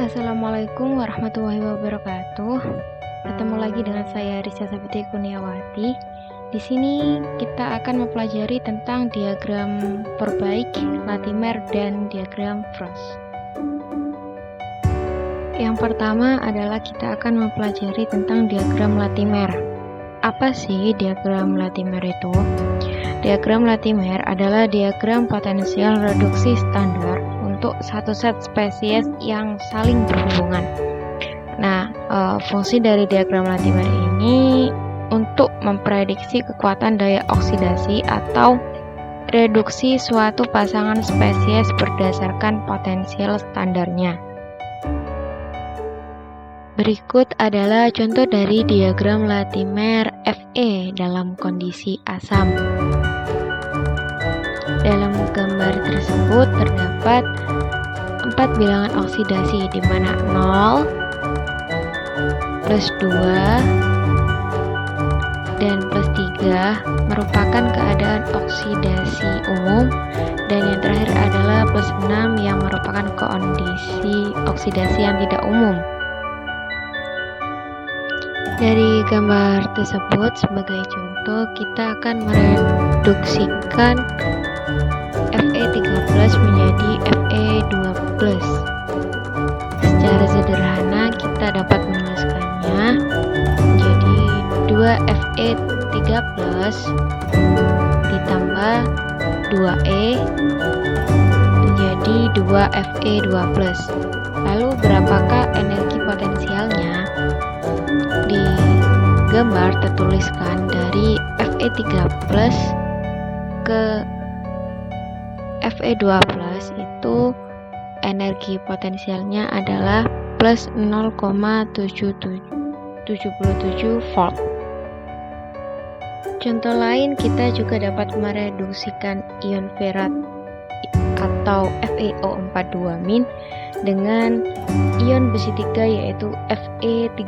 Assalamualaikum warahmatullahi wabarakatuh. Ketemu lagi dengan saya Risha Sabiti Kurniawati. Di sini kita akan mempelajari tentang diagram perbaik, Latimer, dan diagram Frost. Yang pertama adalah kita akan mempelajari tentang diagram Latimer. Apa sih diagram Latimer itu? Diagram Latimer adalah diagram potensial reduksi standar untuk satu set spesies yang saling berhubungan. Nah, fungsi dari diagram Latimer ini untuk memprediksi kekuatan daya oksidasi atau reduksi suatu pasangan spesies berdasarkan potensial standarnya. Berikut adalah contoh dari diagram Latimer Fe dalam kondisi asam. Dalam gambar tersebut terdapat 4 bilangan oksidasi di mana 0, plus 2, dan plus 3 merupakan keadaan oksidasi umum, dan yang terakhir adalah plus 6 yang merupakan kondisi oksidasi yang tidak umum. Dari gambar tersebut sebagai contoh kita akan mereduksikan Fe3+ menjadi Fe2+. Secara sederhana kita dapat menuliskannya menjadi 2Fe3+ ditambah 2E menjadi 2Fe2+. Lalu berapakah energi potensialnya? Di gambar tertuliskan dari Fe3+ ke Fe2+ itu energi potensialnya adalah plus 0,77 volt. Contoh lain, kita juga dapat mereduksikan ion ferat atau FeO42- dengan ion besi 3 yaitu Fe3+,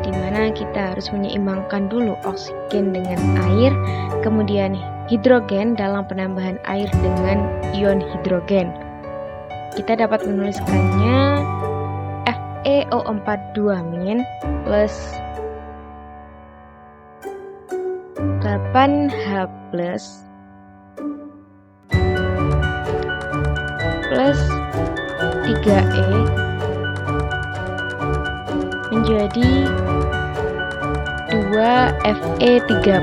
di mana kita harus menyeimbangkan dulu oksigen dengan air, kemudian hidrogen dalam penambahan air dengan ion hidrogen. Kita dapat menuliskannya FeO42- plus 8H+ plus 3E menjadi 2Fe3+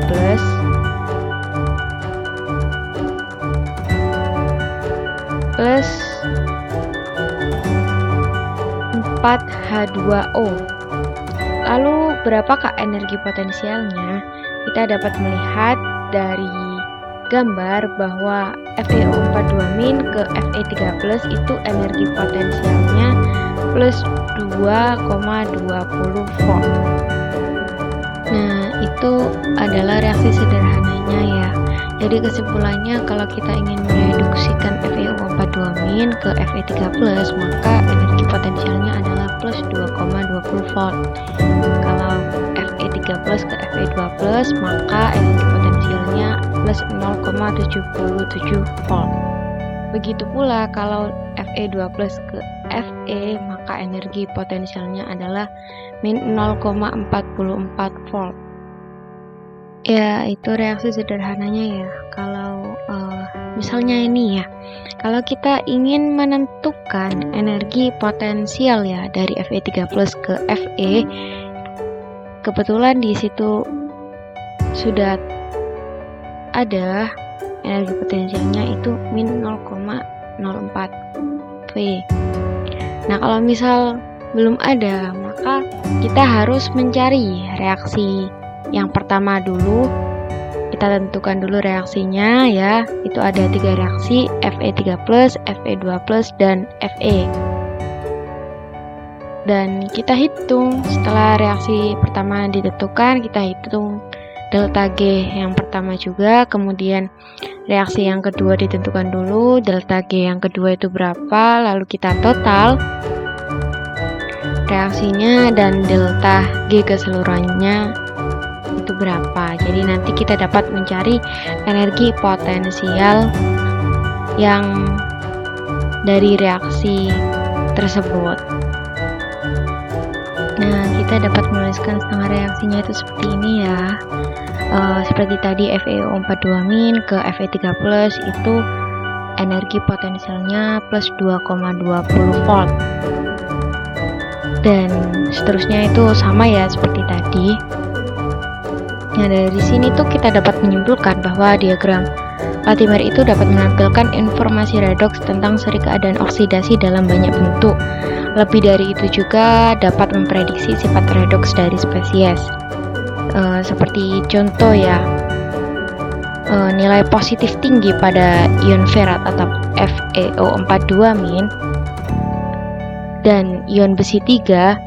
plus 4H2O. Lalu berapakah energi potensialnya? Kita dapat melihat dari gambar bahwa FeO42- ke Fe3+ itu energi potensialnya plus 2,20 volt. Nah, itu adalah reaksi sederhananya ya. Jadi kesimpulannya, kalau kita ingin mereduksikan FeO42- ke Fe3+, maka energi potensialnya adalah plus 2,20 volt. Kalau Fe3+ ke Fe2+, maka energi potensialnya plus 0,77 volt. Begitu pula kalau Fe2+ ke Fe, maka energi potensialnya adalah min 0,44 volt. Ya, itu reaksi sederhananya ya. Kalau misalnya ini ya, kalau kita ingin menentukan energi potensial ya dari Fe3+ ke Fe, kebetulan di situ sudah ada energi potensialnya itu min 0,04 V. Nah, kalau misal belum ada, maka kita harus mencari reaksi yang pertama dulu. Kita tentukan dulu reaksinya ya. Itu ada 3 reaksi, Fe3+, Fe2+, dan Fe. Dan kita hitung setelah reaksi pertama ditentukan, kita hitung delta G yang pertama juga, kemudian reaksi yang kedua ditentukan dulu, delta G yang kedua itu berapa, lalu kita total reaksinya dan delta G keseluruhannya itu berapa. Jadi nanti kita dapat mencari energi potensial yang dari reaksi tersebut. Nah, kita dapat menuliskan setengah reaksinya itu seperti ini ya. Seperti tadi FeO42- ke Fe3+ itu energi potensialnya plus 2,20 volt. Dan seterusnya itu sama ya seperti tadi. Nah, dari sini tuh kita dapat menyimpulkan bahwa diagram Latimer itu dapat menampilkan informasi redoks tentang seri keadaan oksidasi dalam banyak bentuk. Lebih dari itu juga dapat memprediksi sifat redoks dari spesies. Seperti contoh ya, nilai positif tinggi pada ion ferat atau FeO42- dan ion besi 3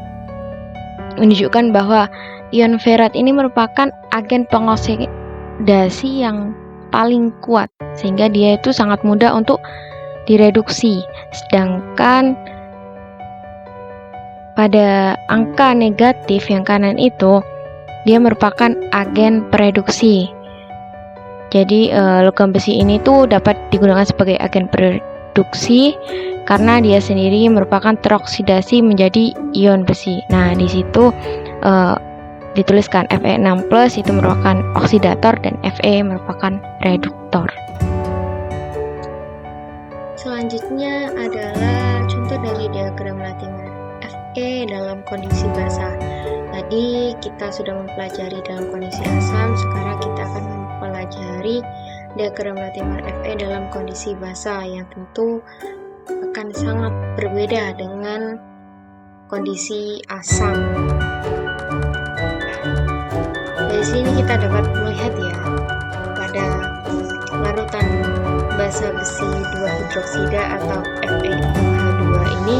menunjukkan bahwa ion ferat ini merupakan agen pengoksidasi yang paling kuat, sehingga dia itu sangat mudah untuk direduksi. Sedangkan pada angka negatif yang kanan itu, dia merupakan agen pereduksi. Jadi logam besi ini tuh dapat digunakan sebagai agen pereduksi karena dia sendiri merupakan teroksidasi menjadi ion besi. Nah, di situ dituliskan Fe6+ itu merupakan oksidator dan Fe merupakan reduktor. Selanjutnya adalah contoh dari diagram Latimer. Fe dalam kondisi basah. Tadi kita sudah mempelajari dalam kondisi asam, sekarang kita akan mempelajari diagram Latimer Fe dalam kondisi basah yang tentu akan sangat berbeda dengan kondisi asam. Dari sini kita dapat melihat ya, pada larutan basa besi 2-hidroksida atau FeOH2 ini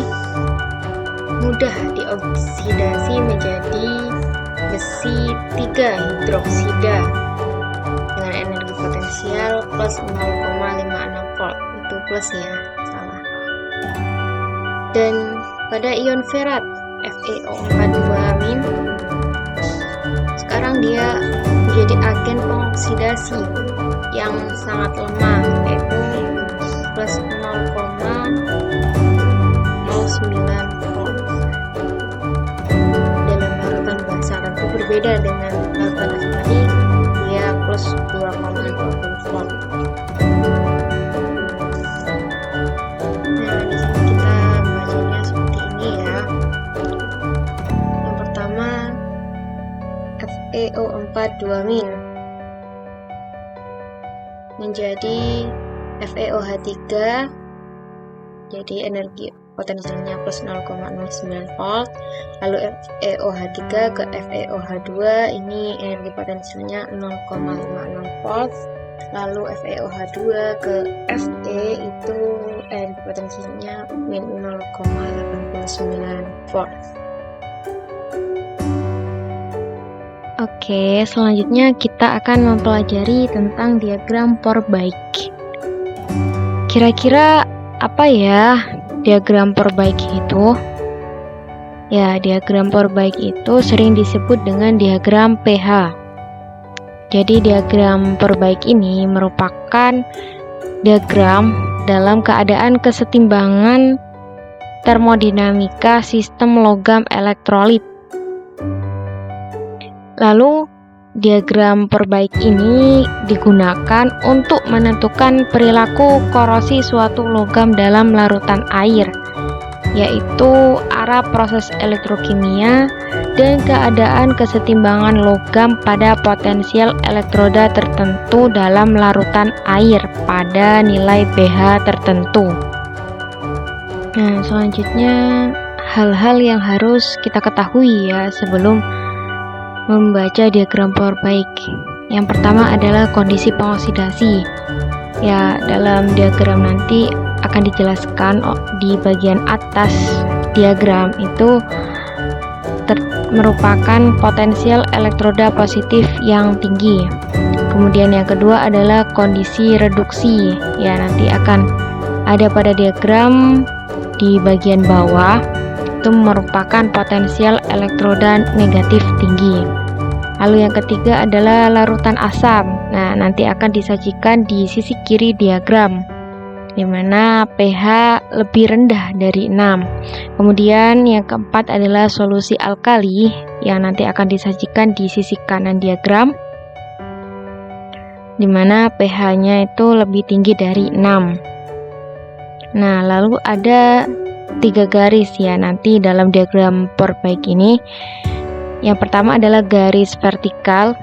mudah dioksidasi menjadi besi 3-hidroksida dengan energi potensial plus 0,56 volt. Itu plus ya, salah. Dan pada ion ferat FeO42- sekarang dia menjadi agen pengoksidasi yang sangat lemah, yaitu plus 0,09 volt dalam larutan basah. Tentu berbeda dengan larutan asam tadi, dia plus 2,20 volt. Nah, di sini kita bacanya seperti ini ya. Yang pertama, FeO42- menjadi FeOH3, jadi energi potensialnya plus 0,09 volt. Lalu FeOH3 ke FeOH2, ini energi potensialnya 0,56 volt. Lalu FeOH2 ke Fe itu energi potensialnya min 0,89 volt. Oke, selanjutnya kita akan mempelajari tentang diagram Forsyth. Kira-kira apa ya diagram Forsyth itu? Ya, diagram Forsyth itu sering disebut dengan diagram pH. Jadi diagram Forsyth ini merupakan diagram dalam keadaan kesetimbangan termodinamika sistem logam elektrolit. Lalu diagram Forsyth ini digunakan untuk menentukan perilaku korosi suatu logam dalam larutan air, yaitu arah proses elektrokimia dan keadaan kesetimbangan logam pada potensial elektroda tertentu dalam larutan air pada nilai pH tertentu. Nah, selanjutnya hal-hal yang harus kita ketahui ya sebelum membaca diagram Forsyth. Yang pertama adalah kondisi pengoksidasi. Ya, dalam diagram nanti akan dijelaskan di bagian atas diagram itu merupakan potensial elektroda positif yang tinggi. Kemudian yang kedua adalah kondisi reduksi. Ya, nanti akan ada pada diagram di bagian bawah. Itu merupakan potensial elektroda negatif tinggi. Lalu yang ketiga adalah larutan asam. Nah, nanti akan disajikan di sisi kiri diagram. di mana pH lebih rendah dari 6. Kemudian yang keempat adalah solusi alkali yang nanti akan disajikan di sisi kanan diagram, di mana pH-nya itu lebih tinggi dari 6. Nah, lalu ada 3 garis ya nanti dalam diagram pore baik ini. Yang pertama adalah garis vertikal.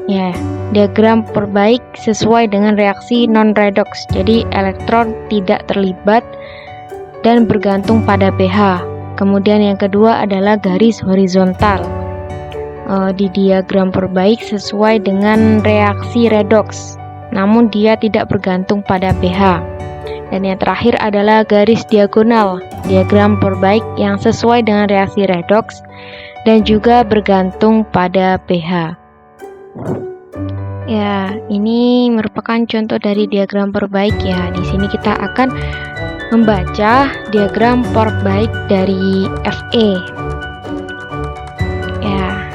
Ya, diagram pore baik sesuai dengan reaksi non-redox. Jadi elektron tidak terlibat dan bergantung pada pH. Kemudian yang kedua adalah garis horizontal. Di diagram pore baik sesuai dengan reaksi redox, namun dia tidak bergantung pada pH. Dan yang terakhir adalah garis diagonal, diagram pore baik yang sesuai dengan reaksi redox dan juga bergantung pada pH. Ya, ini merupakan contoh dari diagram pore baik ya. Di sini kita akan membaca diagram pore baik dari Fe. Ya.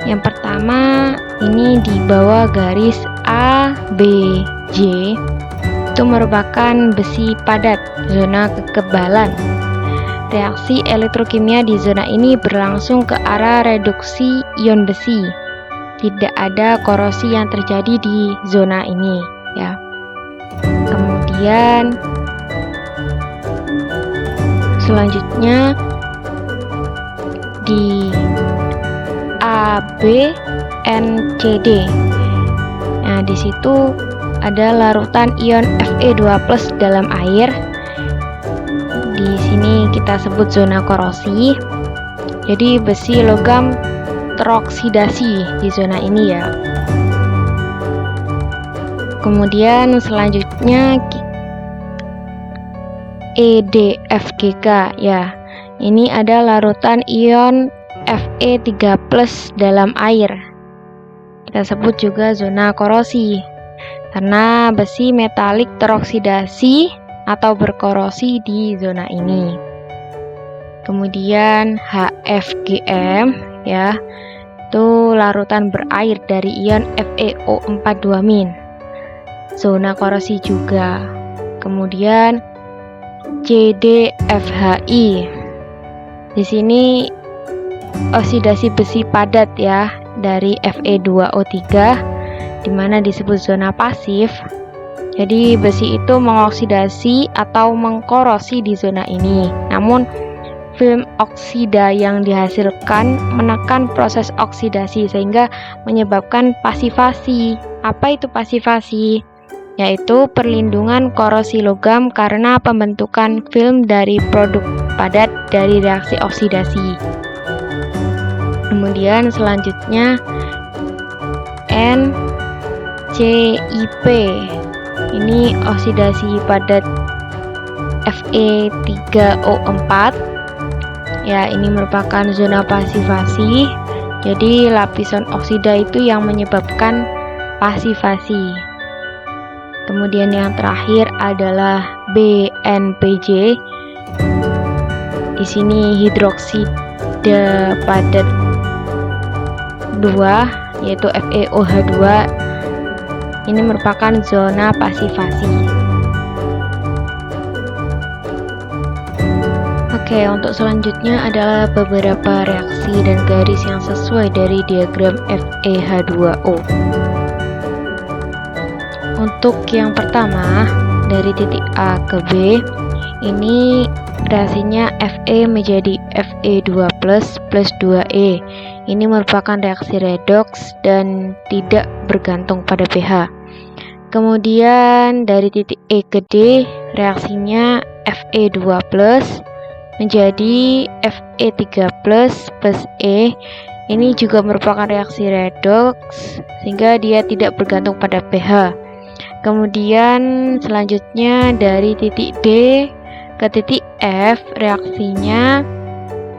Yang pertama ini di bawah garis A, B, J itu merupakan besi padat, zona kekebalan. Reaksi elektrokimia di zona ini berlangsung ke arah reduksi ion besi. Tidak ada korosi yang terjadi di zona ini ya. Kemudian selanjutnya di ABNCD. Nah, di situ ada larutan ion Fe2+ dalam air. Di sini kita sebut zona korosi. Jadi besi logam teroksidasi di zona ini ya. Kemudian selanjutnya EDFGK ya. Ini ada larutan ion Fe3+ dalam air. Kita sebut juga zona korosi karena besi metalik teroksidasi atau berkorosi di zona ini. Kemudian HFGM ya, itu larutan berair dari ion FeO42-. Zona korosi juga. Kemudian CDFHI. Di sini oksidasi besi padat ya dari Fe2O3, di mana disebut zona pasif. Jadi besi itu mengoksidasi atau mengkorosi di zona ini. Namun film oksida yang dihasilkan menekan proses oksidasi sehingga menyebabkan pasifasi. Apa itu pasifasi? Yaitu perlindungan korosi logam karena pembentukan film dari produk padat dari reaksi oksidasi. Kemudian selanjutnya NCIP. Ini oksidasi padat Fe3O4. Ya, ini merupakan zona pasifasi. Jadi lapisan oksida itu yang menyebabkan pasifasi. Kemudian yang terakhir adalah BNPJ. Di sini hidroksida padat 2 yaitu FeOH2. Ini merupakan zona pasifasi. Oke, untuk selanjutnya adalah beberapa reaksi dan garis yang sesuai dari diagram FeH2O. Untuk yang pertama, dari titik A ke B, ini reaksinya Fe menjadi Fe2+ plus 2E. Ini merupakan reaksi redox dan tidak bergantung pada pH. Kemudian dari titik E ke D, reaksinya Fe2+ menjadi Fe3+ plus E. Ini juga merupakan reaksi redox sehingga dia tidak bergantung pada pH. Kemudian selanjutnya dari titik D ke titik F, reaksinya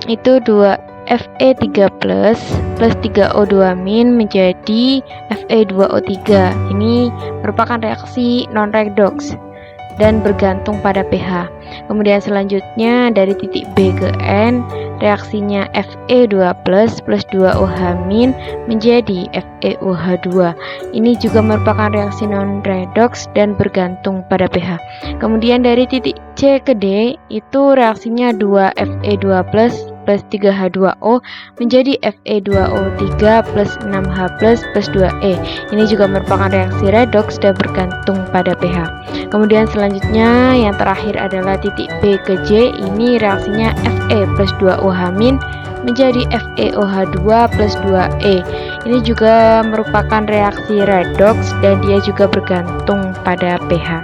itu 2 Fe3+ plus 3O2- menjadi Fe2O3. Ini merupakan reaksi non-redox dan bergantung pada pH. Kemudian selanjutnya dari titik B ke N, reaksinya Fe2+ plus 2OH- menjadi FeOH2. Ini juga merupakan reaksi non-redox dan bergantung pada pH. Kemudian dari titik C ke D itu reaksinya 2Fe2+ plus 3H2O menjadi Fe2O3 plus 6H plus 2E. Ini juga merupakan reaksi redox dan bergantung pada pH. Kemudian selanjutnya yang terakhir adalah titik B ke J. Ini reaksinya Fe plus 2OH- menjadi FeOH2 plus 2E. Ini juga merupakan reaksi redox dan dia juga bergantung pada pH.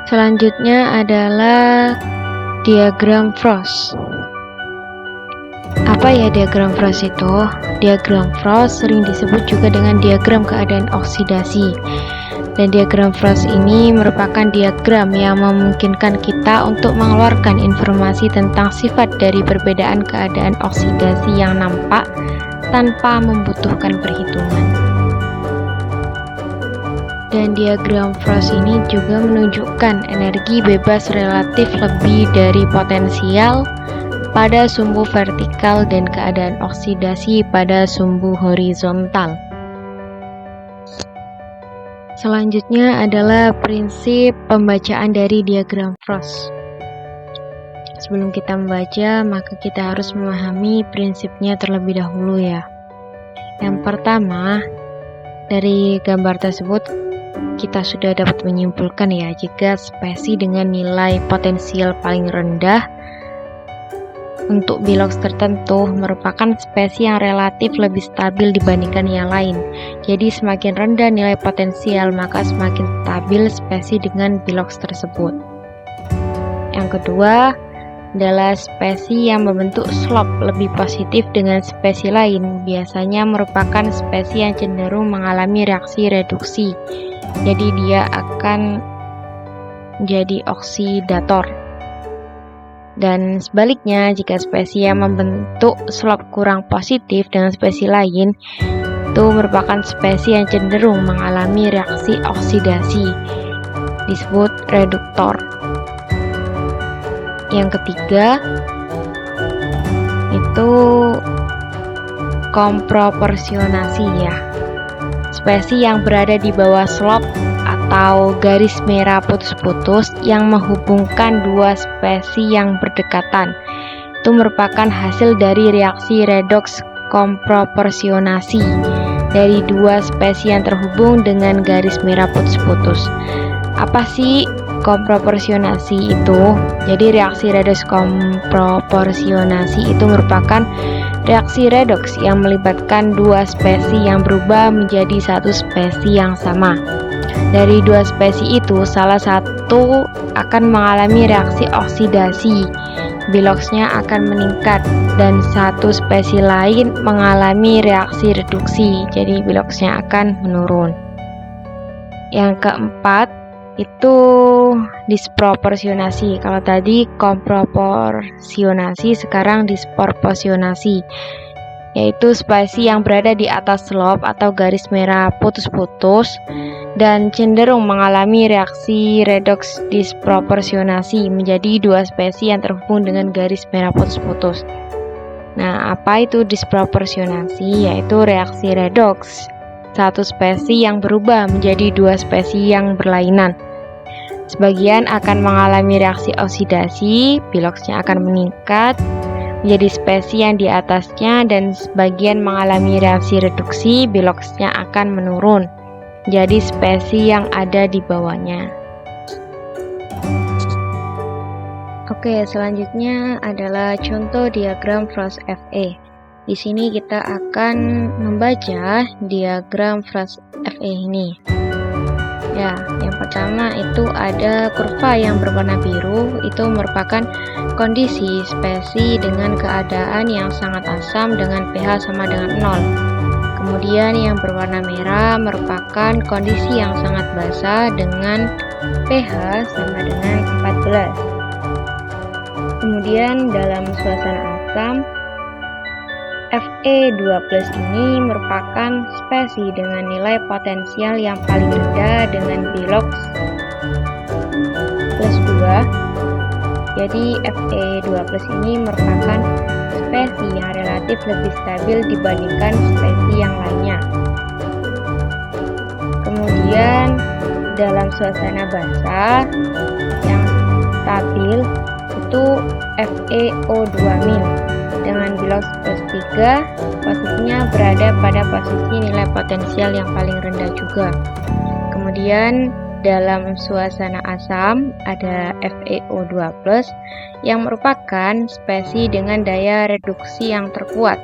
Selanjutnya adalah diagram Frost. Apa ya diagram Frost itu? Diagram Frost sering disebut juga dengan diagram keadaan oksidasi. Dan diagram Frost ini merupakan diagram yang memungkinkan kita untuk mengeluarkan informasi tentang sifat dari perbedaan keadaan oksidasi yang nampak tanpa membutuhkan perhitungan. Dan diagram Frost ini juga menunjukkan energi bebas relatif lebih dari potensial pada sumbu vertikal dan keadaan oksidasi pada sumbu horizontal. Selanjutnya adalah prinsip pembacaan dari diagram Frost. Sebelum kita membaca, maka kita harus memahami prinsipnya terlebih dahulu ya. Yang pertama, dari gambar tersebut kita sudah dapat menyimpulkan ya, jika spesies dengan nilai potensial paling rendah untuk bilox tertentu merupakan spesies yang relatif lebih stabil dibandingkan yang lain. Jadi semakin rendah nilai potensial, maka semakin stabil spesies dengan bilox tersebut. Yang kedua adalah spesies yang membentuk slope lebih positif dengan spesies lain, biasanya merupakan spesies yang cenderung mengalami reaksi reduksi. Jadi dia akan menjadi oksidator. Dan sebaliknya, jika spesies yang membentuk slope kurang positif dengan spesies lain, itu merupakan spesies yang cenderung mengalami reaksi oksidasi, disebut reduktor. Yang ketiga itu komproporsionasi ya. Spesies yang berada di bawah slope atau garis merah putus-putus yang menghubungkan dua spesies yang berdekatan itu merupakan hasil dari reaksi redoks komproporsionasi dari dua spesies yang terhubung dengan garis merah putus-putus. Apa sih komproporsionasi itu? Jadi reaksi redoks komproporsionasi itu merupakan reaksi redoks yang melibatkan dua spesies yang berubah menjadi satu spesies yang sama. Dari dua spesies itu, salah satu akan mengalami reaksi oksidasi, biloxnya akan meningkat, dan satu spesies lain mengalami reaksi reduksi, jadi biloxnya akan menurun. Yang keempat itu disproporsionasi. Kalau tadi komproporsionasi, sekarang disproporsionasi, yaitu spesies yang berada di atas slope atau garis merah putus-putus dan cenderung mengalami reaksi redoks disproporsionasi menjadi dua spesies yang terhubung dengan garis merah putus-putus. Nah, apa itu disproporsionasi? Yaitu reaksi redoks satu spesies yang berubah menjadi dua spesies yang berlainan. Sebagian akan mengalami reaksi oksidasi, biloxnya akan meningkat menjadi spesies yang di atasnya, dan sebagian mengalami reaksi reduksi, biloxnya akan menurun jadi spesies yang ada di bawahnya. Oke, selanjutnya adalah contoh diagram Frost Fe. Di sini kita akan membaca diagram Frost Fe ini. Ya, yang pertama itu ada kurva yang berwarna biru, itu merupakan kondisi spesies dengan keadaan yang sangat asam dengan pH sama dengan 0. Kemudian yang berwarna merah merupakan kondisi yang sangat basah dengan pH sama dengan 14. Kemudian dalam suasana asam, Fe2+ ini merupakan spesies dengan nilai potensial yang paling rendah dengan bilox +2 Jadi Fe2+ ini merupakan spesies yang relatif lebih stabil dibandingkan spesies yang lainnya. Kemudian dalam suasana basah yang stabil itu FeO2- dengan Bilox +3, posisinya berada pada posisi nilai potensial yang paling rendah juga. Kemudian dalam suasana asam ada FeO2+ yang merupakan spesies dengan daya reduksi yang terkuat.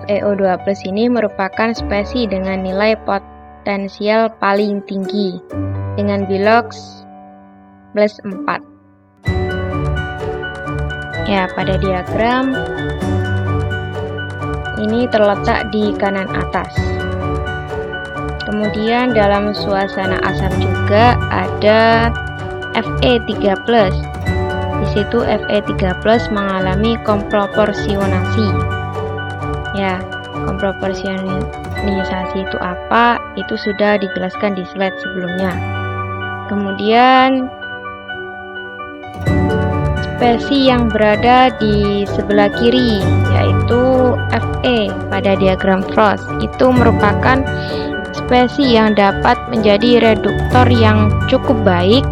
FeO2+ ini merupakan spesies dengan nilai potensial paling tinggi dengan Bilox +4. Ya, pada diagram ini terletak di kanan atas. Kemudian dalam suasana asam juga ada Fe3+. Di situ Fe3+ mengalami komproporsionasi. Ya, komproporsionisasi itu apa? Itu sudah dijelaskan di slide sebelumnya. Kemudian spesies yang berada di sebelah kiri yaitu Fe pada diagram Frost itu merupakan spesies yang dapat menjadi reduktor yang cukup baik,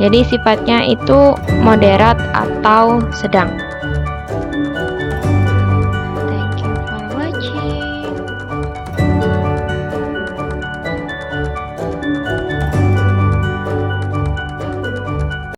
jadi sifatnya itu moderat atau sedang.